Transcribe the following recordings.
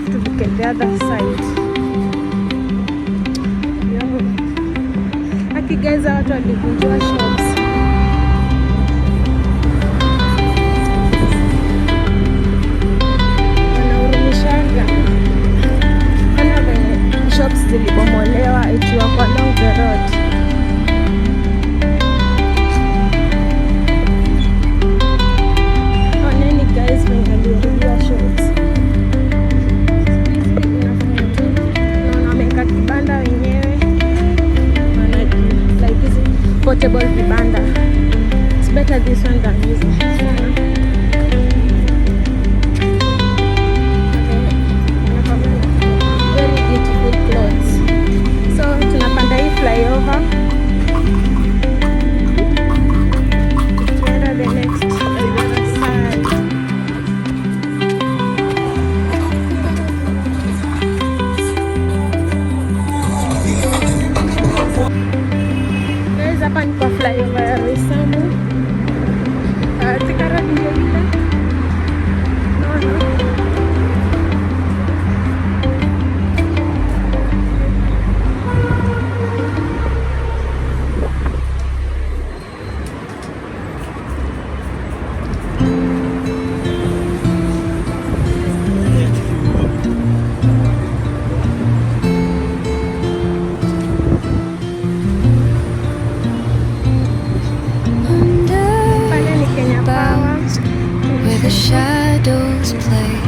to look at the other side. Aki guys, watu walivunjwa shops. Wanaurumishaga. Kana venye shops zilibomolewa eti wako along the road. Oneni guys venye walivunjwa shops. Kibanda wenyewe like this portable kibanda. It's better this one than this one. Very beautiful clothes. So tunapanda hii flyover. Tuenda the next side. Hapa ni kwa flyover ya Roysambu. Thika Road ndio ile. No. The shadows play.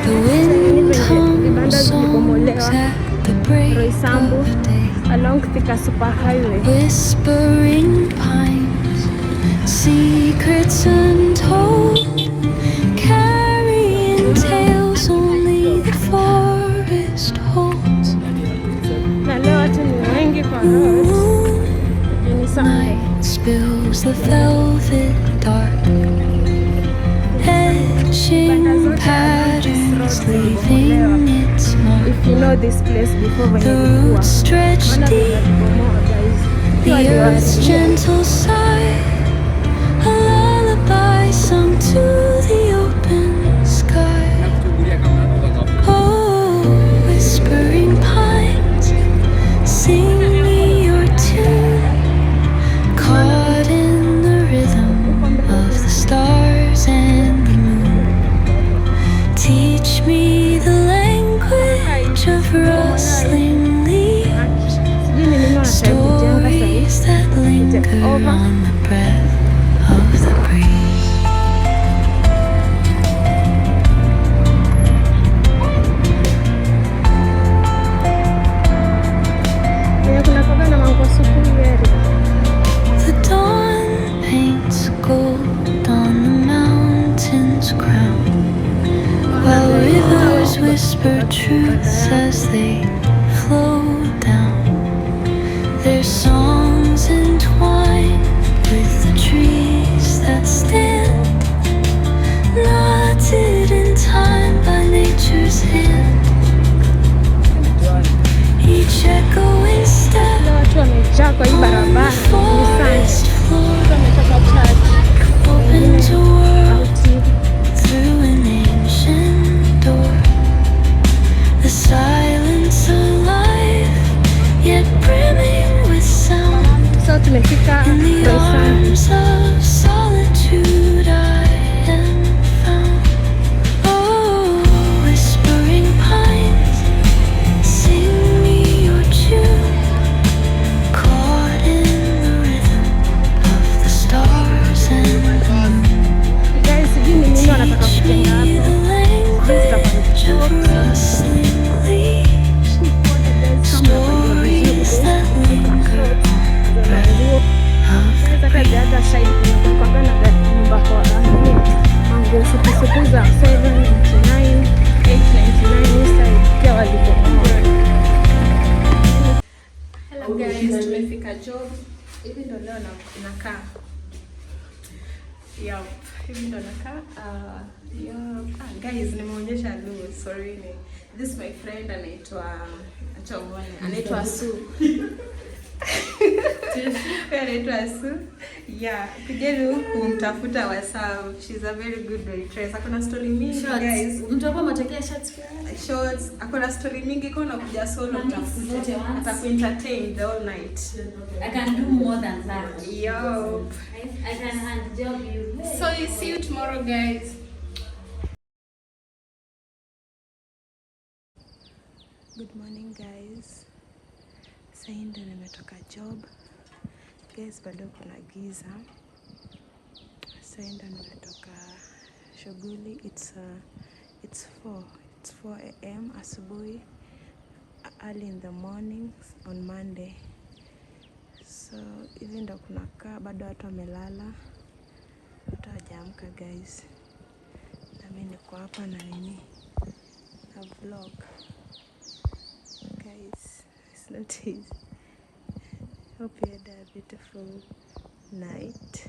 The wind hums songs at the break of day. Along Thika Super Highway. Whispering pines, secrets untold, carrying tales only the forest holds. Na leo watu ni wengi kwa road. Night spills the velvet dark. Patterns leaving its mark. If you know this place before when the root stretched deep, the earth's gentle sigh, a lullaby sung to the open sky. Oh, whispering pines, sing me your tune, caught in the rhythm of the stars and teach me the language of rustling leaves, stories that linger on the breath of the breeze. The dawn paints gold on the mountain's crown, while rivers whisper truths as they flow down. Their songs entwine with the trees that stand, knotted in time by nature's hand. Each echoing step on the forest floor, open to world through an ancient door. The silence alive, yet brimming with sound. In the arms of solitude I am found. Oh, whispering pines, sing me your tune, caught in the rhythm of the stars and the moon. Teach me the language of rustling leaves, stories that linger of the Hello guys, tumefika job. Hivi ndo leo nakaa. Hivi ndo nakaa. Guys, nimeonyesha Lu, sorry. This is my friend anaitwa Su. Anaitwa Su. Yeah, kujeni huku mtafuta Roysambu. She's a very good waitress. Akona story mingi guys. Mtu hapa matekea shots pia. Shorts, akona story mingi kuna kuja solo mtafute. Atakuentertain the whole night. I can do more than that. Yo. I can hand job you. So you see you tomorrow guys. Good morning guys. Sasa ndio nimetoka job. Guys, bado kuna giza. Sasa ndio nimetoka shughuli. It's 4 a.m. asubuhi, early in the morning on Monday. So hivi ndo kunakaa, bado watu wamelala. Watu hawajaamka guys. Na mimi niko hapa na nini? Na vlog. Guys, it's not easy. Hope you had a beautiful night.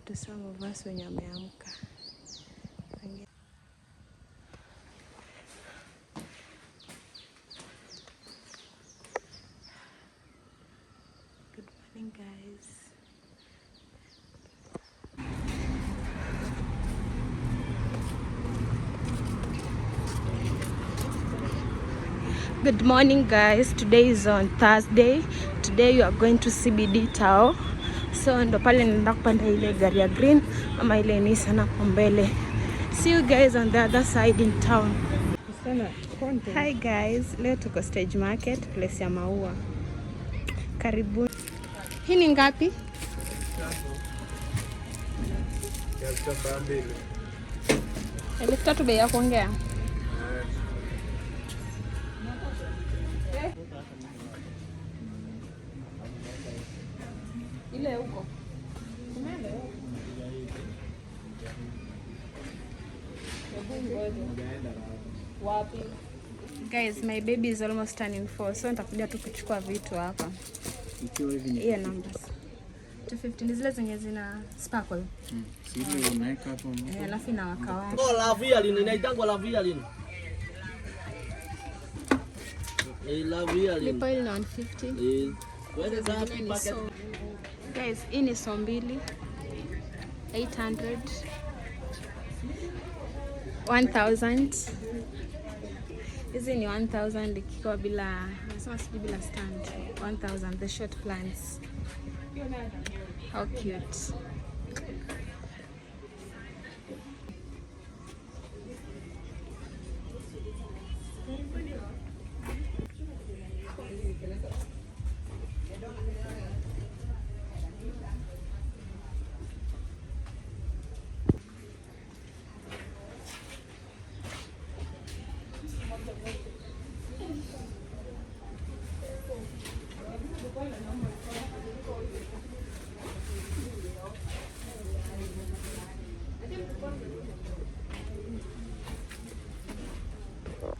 To some of us wenye wameamka. Good morning guys. Good morning guys. Today is on Thursday. Today you are going to CBD Tao. So ndo pale nenda kupanda ile gari ya green ama ile Nissan hapo mbele. See you guys on the other side in town. Hi guys. Leo tuko Stage Market, place ya maua. Karibu. Hii ni ngapi? Elfu tatu bei ya kuongea. Ile huko. Wapi? Guys, my baby is almost turning 4, so nitakuja tu kuchukua vitu hapa. Hiyo numbers. 250 zile zenye zina sparkle. Sile unaweka hapo. Alafu na wakawaka. Oh, la via lini inaitangwa la via lini? La via lini. Lipo ile 150. Wewe ngapi packet? Guys, hii ni so mbili. 800. 1000. Hizi ni 1000 ikiwa bila, nasema sijui bila stand. 1000 the short plants. How cute.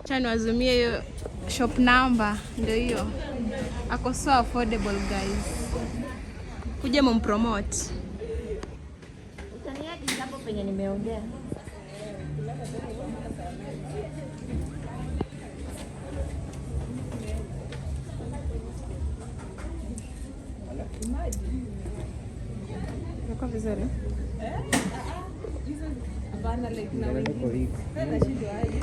Chani wazumie hiyo shop number, ndio hiyo. Ako so affordable guys. Kuja mumpromote. Utaniaje hapo penye nimeongea? Uko vizuri? Hapana, like na wengi. Tena shindo aje.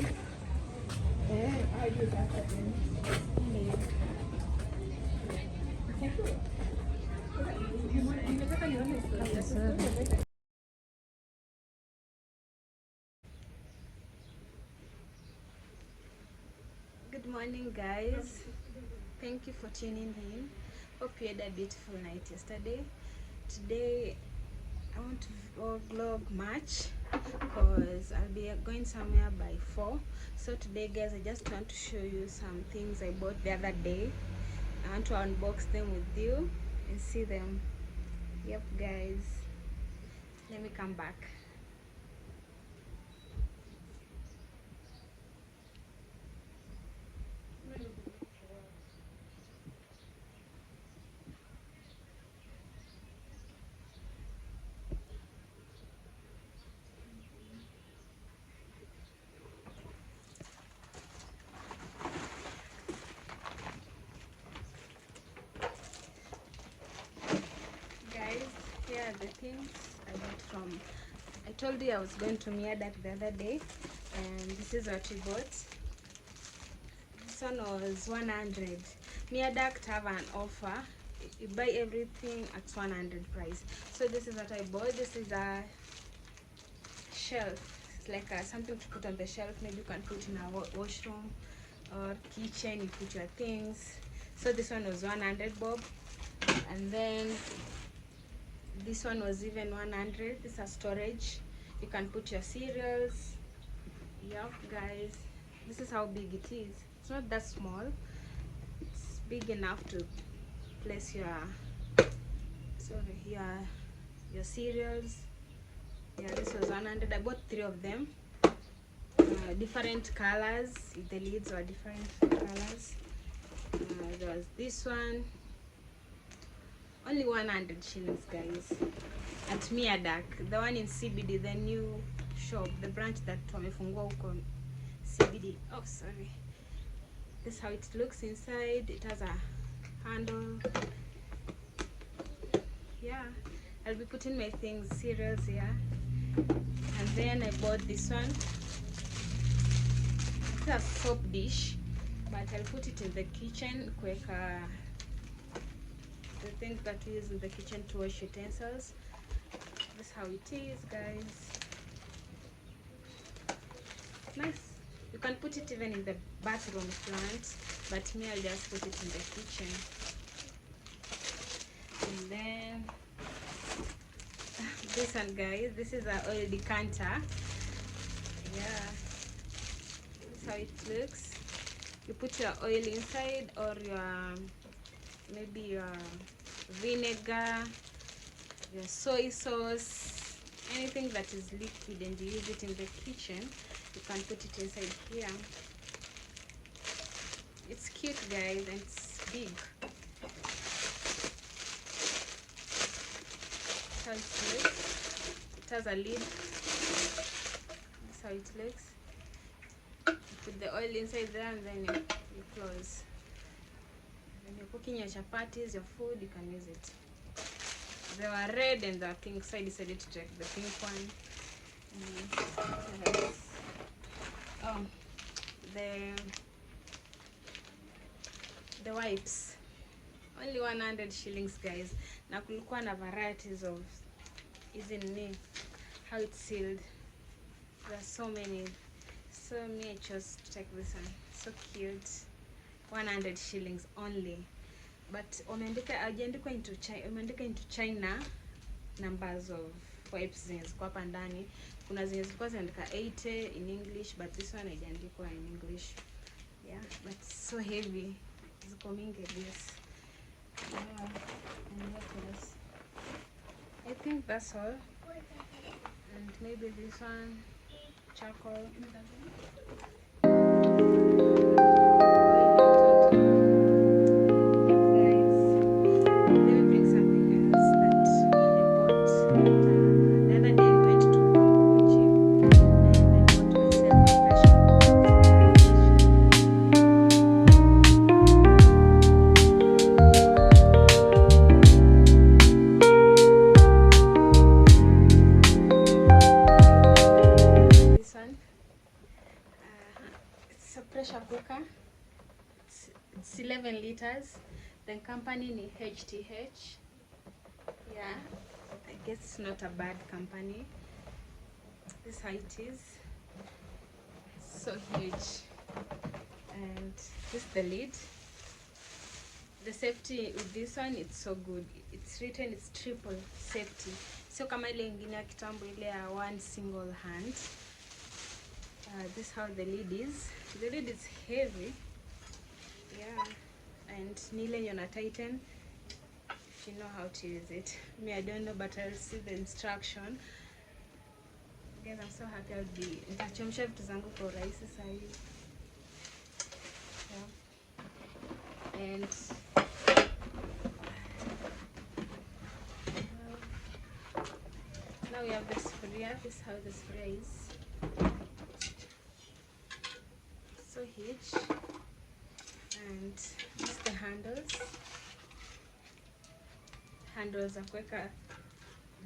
Good morning guys. Thank you for tuning in. Hope you had a beautiful night yesterday. Today I want to vlog much because I'll be going somewhere by 4. So today guys, I just want to show you some things I bought the other day. I want to unbox them with you and see them. Yep guys, let me come back. the things I bought from. I told you I was going to Miadak the other day, and this is what we bought. This one was 100. Miadak have an offer. You buy everything at 100 price. So this is what I bought. This is a shelf. It's like something to put on the shelf. Maybe you can put in a washroom or kitchen. You put your things. So this one was 100 bob, and then this one was even 100. This is a storage. You can put your cereals. Yep, guys, this is how big it is. It's not that small. It's big enough to place your cereals. Yeah, this was 100. I bought 3 of them, different colors. The lids were different colors. There was this one, only 100 shillings, guys, at Miadak, the one in CBD, the new shop, the branch that wamefungua huko CBD. Oh, sorry. This is how it looks inside. It has a handle. Yeah, I'll be putting my things, cereals here. And then I bought this one. It's a soap dish, but I'll put it in the kitchen. Quick, the things that we use in the kitchen to wash utensils. This is how it is, guys. Nice. You can put it even in the bathroom if you want, but me, I'll just put it in the kitchen. And then this one, guys, this is an oil decanter. Yeah, this is how it looks. You put your oil inside, or your maybe your vinegar, your soy sauce, anything that is liquid and you use it in the kitchen, you can put it inside here. It's cute, guys, and it's big. That's how it looks. It has a lid. That's how it looks. You put the oil inside there, and then you close. When you're cooking your chapatis, your food, you can use it. They were red and they were pink, so I decided to take the pink one. Oh, the wipes, only 100 shillings, guys. Na kulikuwa na varieties of isn't how it's sealed. There are so many, so me I chose to take this one. So cute. 100 shillings only, but hajaandikwa into China numbers of wipes zenye ziko hapa ndani. Kuna zenye zilikuwa zinaandika 80 in English, but this one haijaandikwa in English. Yeah, but it's so heavy. Ziko mingi this. Yeah, and what else? I think that's all. And maybe this one, charcoal. Pressure cooker. It's 11 liters. The company ni HTH. Yeah, I guess it's not a bad company. This is how it is. It's so huge. And this is the lid. The safety with this one, it's so good. It's written, it's triple safety. So kama ile ingine ya kitambo ile ya one single hand. This is how the lid is. The lid is heavy. Yeah, and nile yana tighten if you know how to use it. Me, I don't know, but I'll see the instruction. Guys, I'm so happy I'll be nitachemsha vitu zangu kwa urahisi sasa hivi. Yeah. And now we have this sufuria. This is how the sufuria is. So huge. And this is the handles za kuweka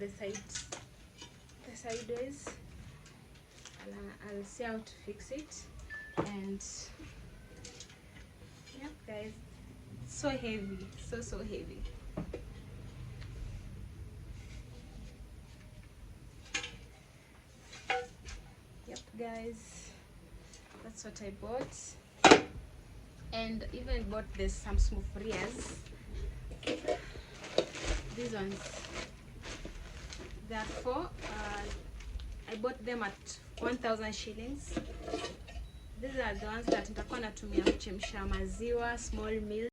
the sideways. I'll see how to fix it. And yep guys, so heavy, so heavy. Yep guys, that's what I bought. And even bought this some smufrias. These ones, therefore I bought them at 1,000 shillings. These are the ones that nitakuwa natumia kuchemsha maziwa, small milk